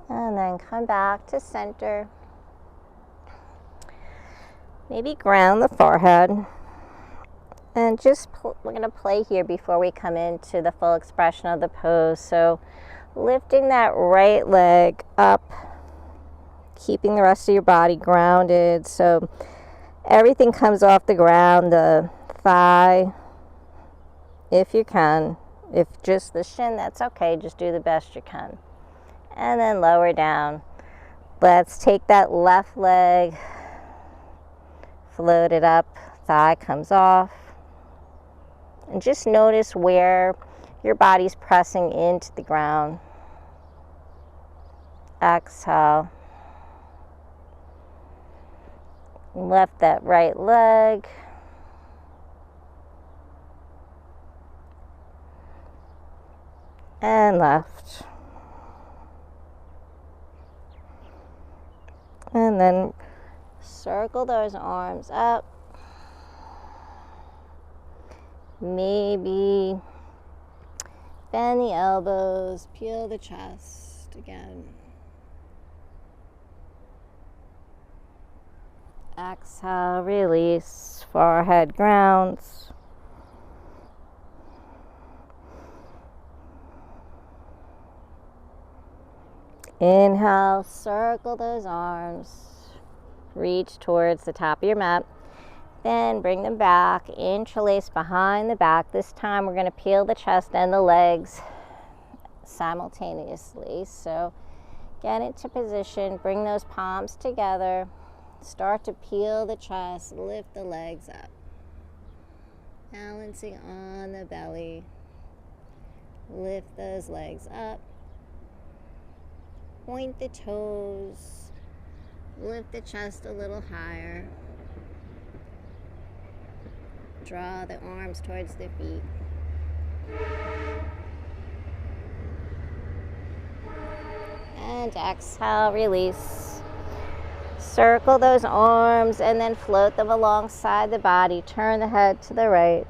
And then come back to center. Maybe ground the forehead. And just we're going to play here before we come into the full expression of the pose. So lifting that right leg up, keeping the rest of your body grounded. So everything comes off the ground, the thigh, if you can. If just the shin, that's okay. Just do the best you can. And then lower down. Let's take that left leg, float it up, thigh comes off. And just notice where your body's pressing into the ground. Exhale. Lift that right leg. And left. And then circle those arms up. Maybe bend the elbows, peel the chest again. Exhale, release, forehead grounds. Inhale, circle those arms. Reach towards the top of your mat. Then bring them back, interlace behind the back. This time we're going to peel the chest and the legs simultaneously. So get into position, bring those palms together. Start to peel the chest, lift the legs up. Balancing on the belly. Lift those legs up. Point the toes. Lift the chest a little higher. Draw the arms towards the feet. And exhale, release. Circle those arms and then float them alongside the body. Turn the head to the right.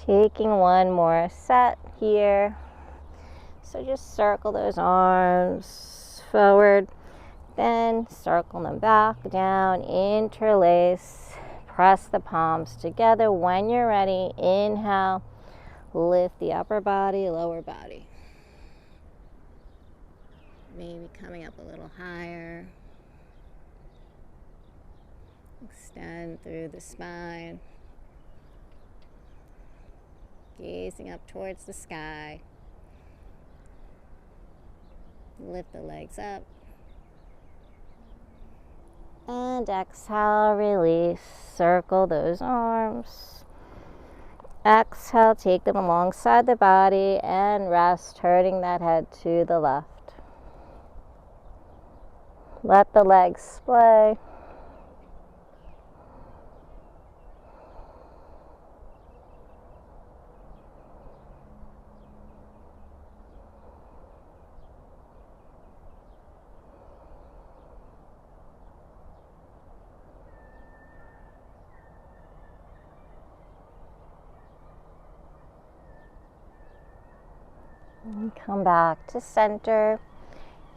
Taking one more set here. So just circle those arms forward, then circle them back down, interlace, press the palms together. When you're ready, inhale, lift the upper body, lower body. Maybe coming up a little higher. Extend through the spine. Gazing up towards the sky. Lift the legs up. And exhale, release. Circle those arms. Exhale, take them alongside the body and rest, turning that head to the left. Let the legs splay. And come back to center.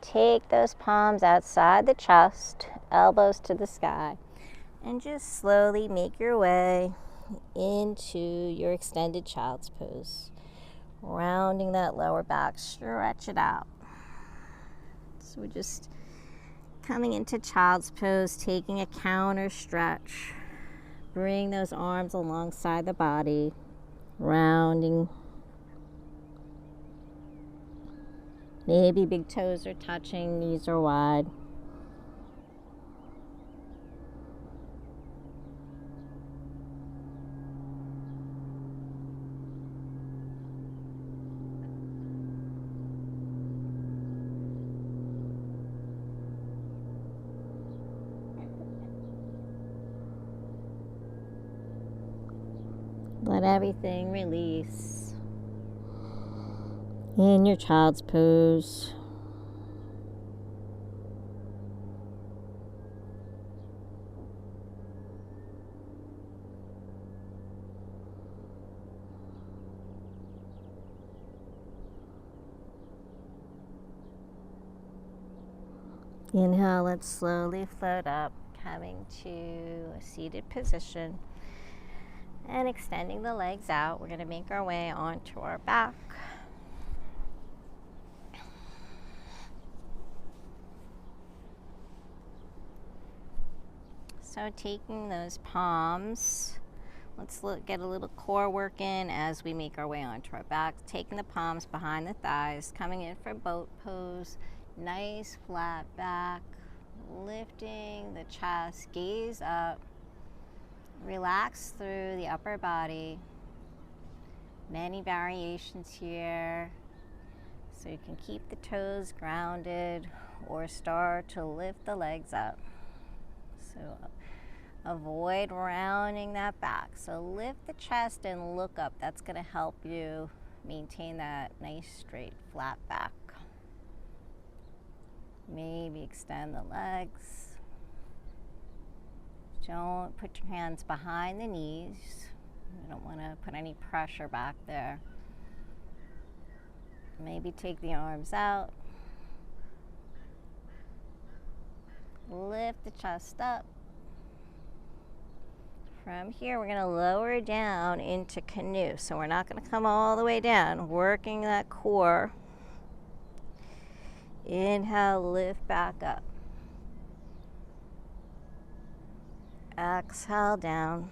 Take those palms outside the chest, elbows to the sky, and just slowly make your way into your extended child's pose. Rounding that lower back, stretch it out. So we're just coming into child's pose, taking a counter stretch. Bring those arms alongside the body, rounding. Maybe big toes are touching, knees are wide. Let everything release in your child's pose. Inhale, let's slowly float up, coming to a seated position and extending the legs out. We're going to make our way onto our back. So taking those palms, let's get a little core work in as we make our way onto our back. Taking the palms behind the thighs, coming in for boat pose. Nice flat back, lifting the chest, gaze up, relax through the upper body. Many variations here, so you can keep the toes grounded or start to lift the legs up. So avoid rounding that back. So lift the chest and look up. That's going to help you maintain that nice straight flat back. Maybe extend the legs. Don't put your hands behind the knees. You don't want to put any pressure back there. Maybe take the arms out. Lift the chest up. From here, we're going to lower down into canoe. So we're not going to come all the way down, working that core. Inhale, lift back up. Exhale down.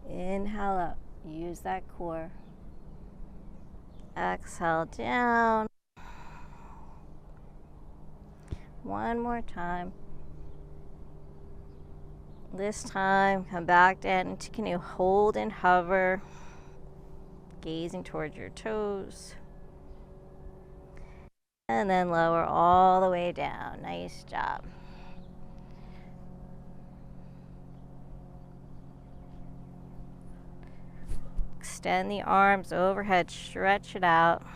Inhale up. Use that core. Exhale down. One more time. This time, come back down into canoe. Hold and hover. Gazing towards your toes. And then lower all the way down. Nice job. Extend the arms overhead. Stretch it out.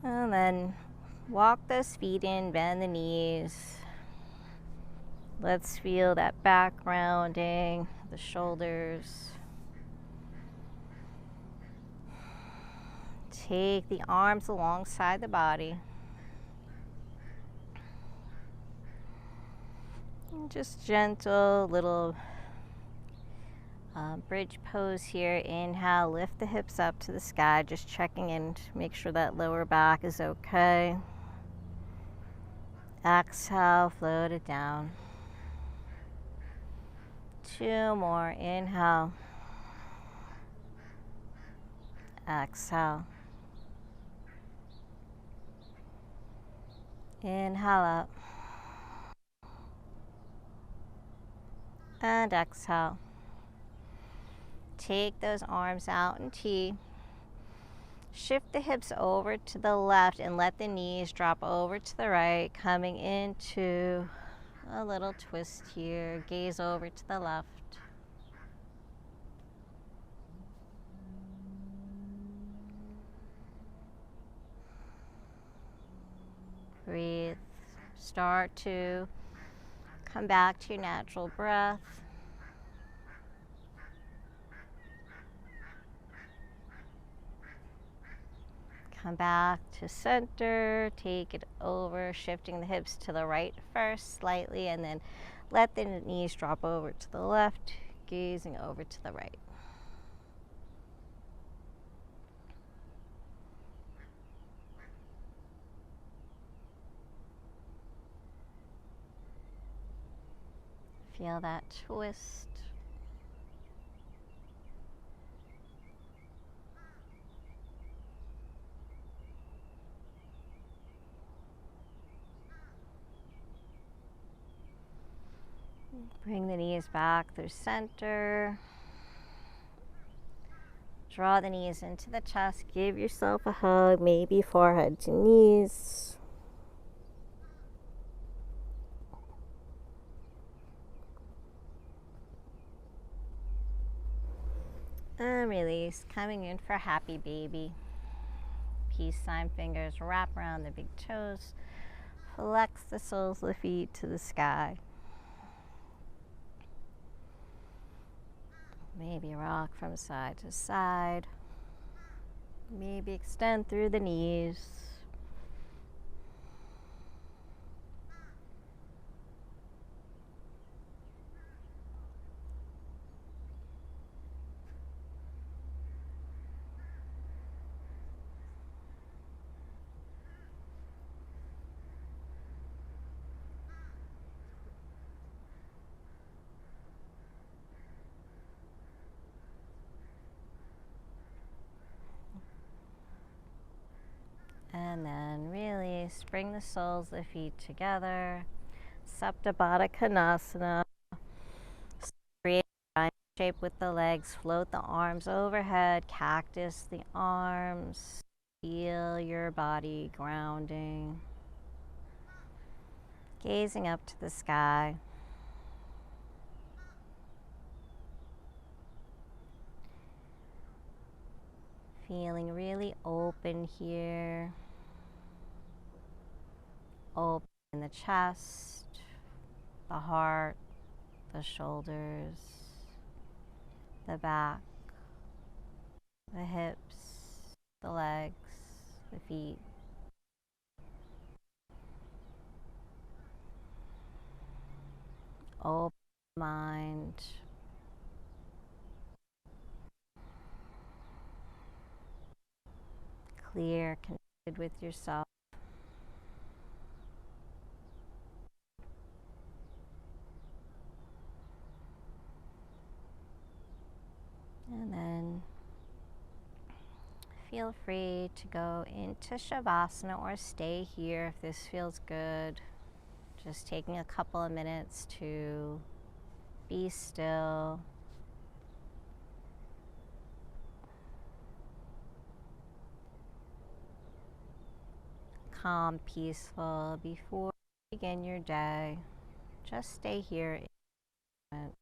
And then walk those feet in. Bend the knees. Let's feel that back rounding, the shoulders. Take the arms alongside the body. And just gentle little bridge pose here. Inhale, lift the hips up to the sky, just checking in to make sure that lower back is okay. Exhale, float it down. Two more. Inhale. Exhale. Inhale up. And exhale. Take those arms out in T. Shift the hips over to the left and let the knees drop over to the right, coming into a little twist here. Gaze over to the left. Breathe. Start to come back to your natural breath. Come back to center, take it over, shifting the hips to the right first slightly, and then let the knees drop over to the left, gazing over to the right. Feel that twist. Bring the knees back through center. Draw the knees into the chest. Give yourself a hug, maybe forehead to knees. And release, coming in for happy baby. Peace sign fingers wrap around the big toes. Flex the soles of the feet to the sky. Maybe rock from side to side. Maybe extend through the knees. And then release, bring the soles of the feet together. Supta Baddha Konasana. Create a triangle shape with the legs. Float the arms overhead. Cactus the arms. Feel your body grounding. Gazing up to the sky. Feeling really open here. Open in the chest, the heart, the shoulders, the back, the hips, the legs, the feet. Open mind. Clear, connected with yourself. And then feel free to go into Shavasana or stay here if this feels good. Just taking a couple of minutes to be still. Calm, peaceful before you begin your day. Just stay here in the moment.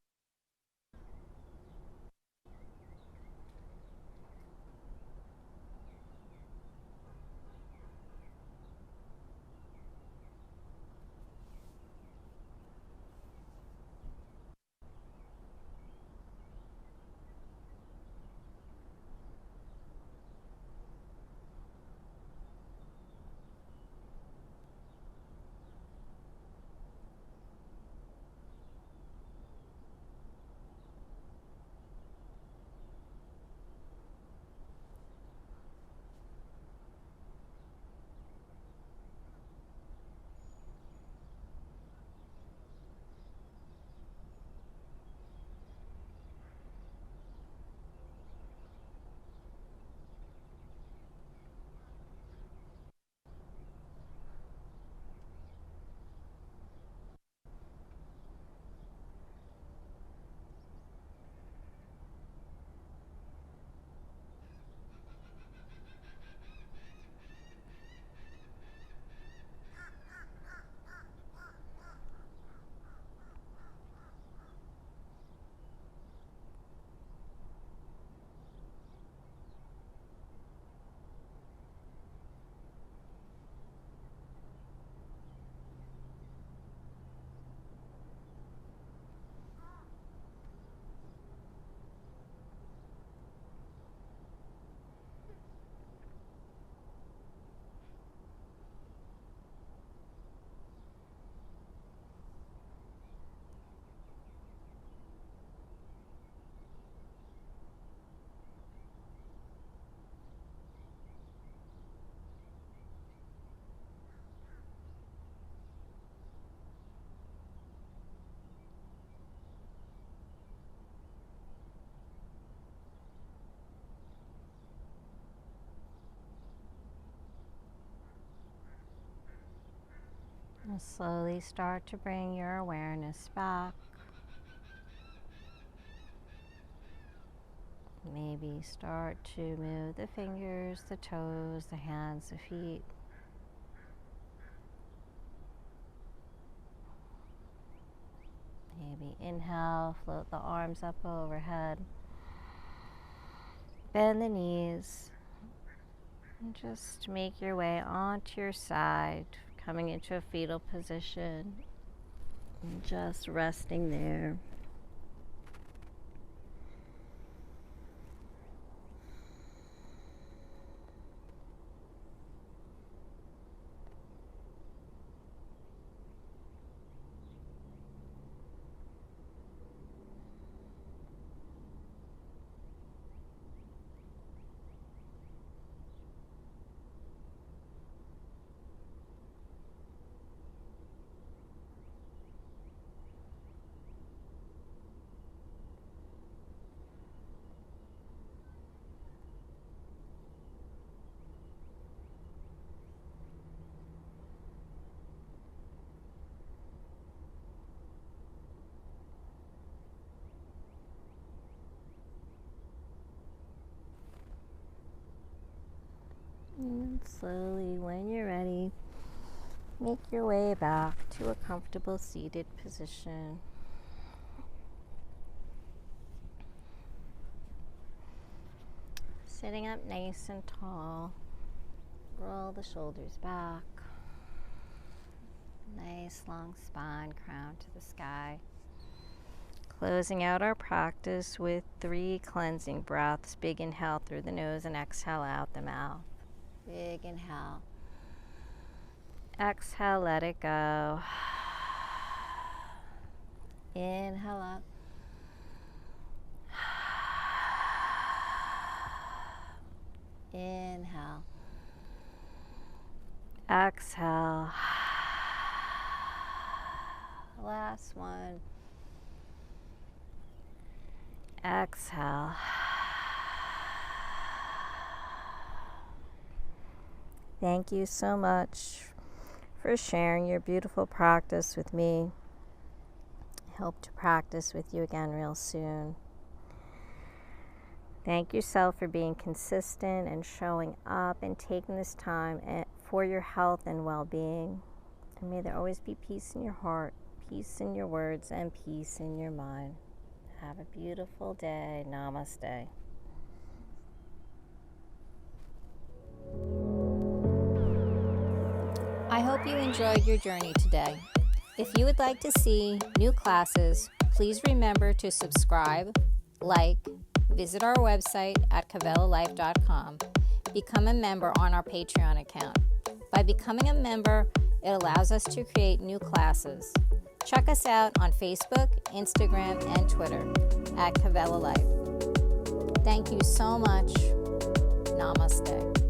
And slowly start to bring your awareness back. Maybe start to move the fingers, the toes, the hands, the feet. Maybe inhale, float the arms up overhead. Bend the knees. And just make your way onto your side, coming into a fetal position. And just resting there. And slowly, when you're ready, make your way back to a comfortable seated position. Sitting up nice and tall. Roll the shoulders back. Nice long spine, crown to the sky. Closing out our practice with 3 cleansing breaths. Big inhale through the nose and exhale out the mouth. Big inhale. Exhale, let it go. Inhale up. Inhale. Exhale. Last one. Exhale. Thank you so much for sharing your beautiful practice with me. I hope to practice with you again real soon. Thank yourself for being consistent and showing up and taking this time for your health and well-being. And may there always be peace in your heart, peace in your words, and peace in your mind. Have a beautiful day. Namaste. I hope you enjoyed your journey today. If you would like to see new classes, please remember to subscribe, like, visit our website at kavelalife.com, become a member on our Patreon account. By becoming a member, it allows us to create new classes. Check us out on Facebook, Instagram, and Twitter at Kavela Life. Thank you so much. Namaste.